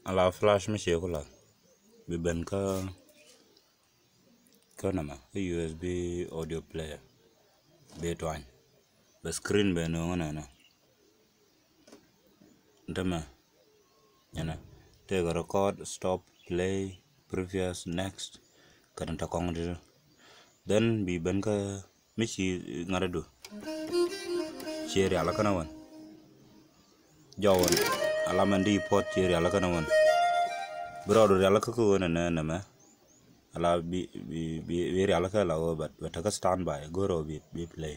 ala flash me che kula bi ben ka nama USB audio player be twine the screen be no na ndama yana take a record stop play previous next kadanta kong dir then bi ben ka michi ngaradu chere ala kana wan jawon ala mandi pot chere ala kana wan brodo ala ka ko na ma ala bi ala ka la but ka stand by goro bi play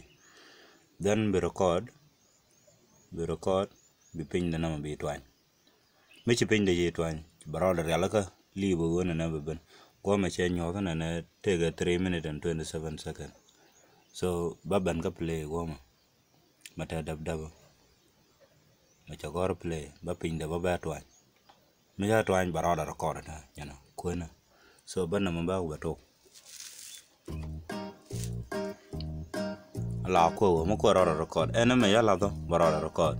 then bi record bi pin na ma bi twine michi pin de je twine brodo ala ka libo wona na ben ko ma che nyo na take 3 minutes and 27 seconds so baban ka play goma mata dab ma cha gor play ba pin da ba twine mi ja twine brodo record na yana ko na so ban na ba ku to ala ko mo ko record ena me ya la do brodo record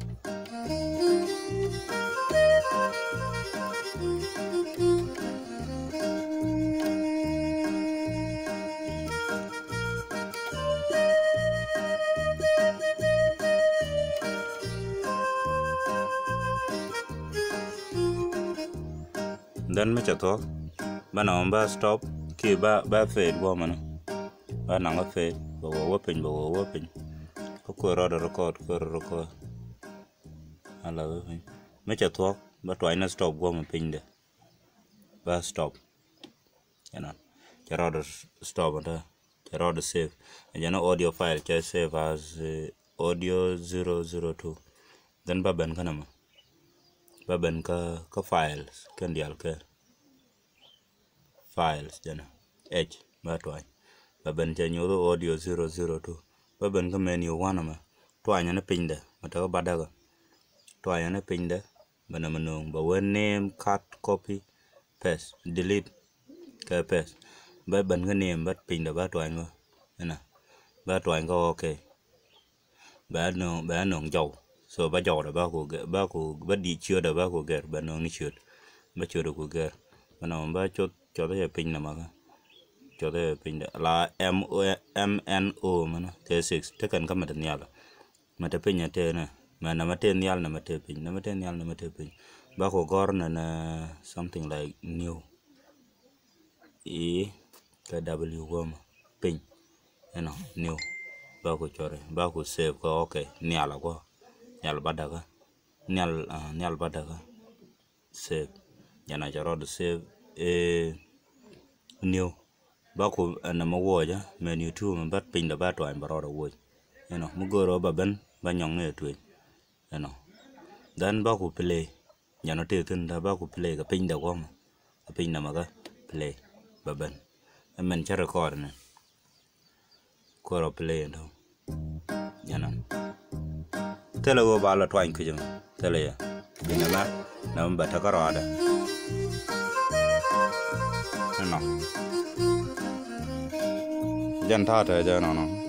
dan me cha to bana ba stop ki ba fade wo mana ba na nga fade ba wo pin ko record ala me cha to ba twine na stop wo ma pin de ba stop yana cha stop and cha save and yana audio file cha save as audio 002 then ba ben kana ma ba ben ka files kan dial ka files jana h ba twine ba ben cha nyodo audio 002 ba ben ka menu wana ma twine na pinda mata ba daga twine na pinda bana manong ba one name cut copy paste delete ka paste ba ben ka name ba pinda ba twine wa na ba twine ko okay ba no jaw so ba jaw da ba ko ba di chưa da ba ko ger ba no ni chưa ba chưa ko ger bana ba cho da pin na ma cho da pin da la MNO mana T6 te kan ka ma nyal ma te pin te na ma na ma te nyal na ma te pin ba ko gor na something like new e ka w goma pin new ba ko chore ba ko save ko okay nyal ko nyal badaga save yana jaro de save new ba ko na ma woja menu 2 ma bat pin da ba to an baro wo mu goro ba ben ba nyong ne tu dan ba ko play yana te tun da ba ko play ka pin da goma pin na ma ga play ba ben men cha record ne ko ro play ndo yana tele go ba la twine kujum tele ya bina ma na ba ta karada no jan ta ta ja no